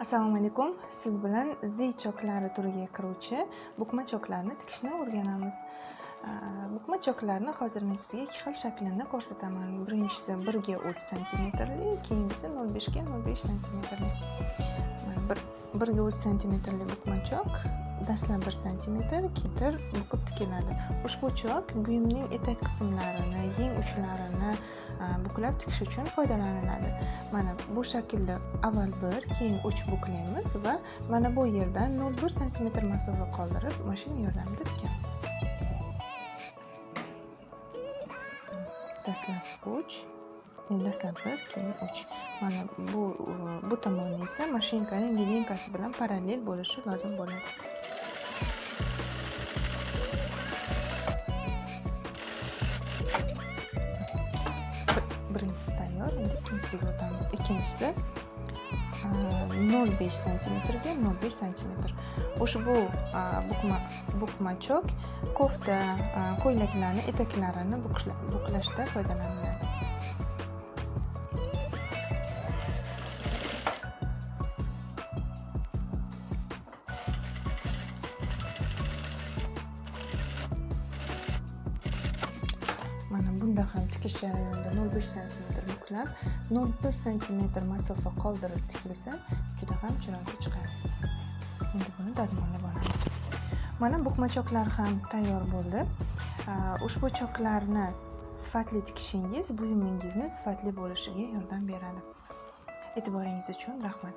Assalomu alaykum. Siz bilan Z choklari turiga kiruvchi bukma choklarni tikishni o'rganamiz. Bukma choklarni hozir men sizga ikki xil shaklini ko'rsataman. Birinchisi 1 ga 3 santimetrli, keyingisi 0,5 ga 0,5 santimetrli. 1 ga 3 santimetrli bukma chok dastlab 1 santimetr ketir bukib tikiladi. Ushbu chok buyumning etak qismlarini, yeng uchlarini buklab tikish uchun foydalaniladi. Mana bu shaklda avval 1, keyin 3 buklaymiz va mana bu yerdan 0,1 santimetr masofa qoldirib, mashina yordamida tikamiz. Dastlab 3, dastlab 1, keyin 3. Mana bu tomoni esa mashinkaning lineykasi bilan parallel bo'lishi lozim bo'ladi. Birinchisi tayyor, endi ikkinchisiga o'tamiz. Ikkinchisi 0,5 santimetr ga 0,5 santimetr. Ushbu bukma chok kofta, ko'ylaklarni etaklarini buklashda foydalaniladi. Mana bunda ham tikish jarayonida 0,1 santimetr buklab, 0,1 santimetr masofa qoldirib tikilsa, juda ham chiroyli chiqadi. Endi buni dazmollab olamiz. Mana bukma choklar ham tayyor bo'ldi. Ushbu choklarni sifatli tikishingiz buyumingizni sifatli bo'lishiga yordam beradi. E'tiboringiz uchun rahmat.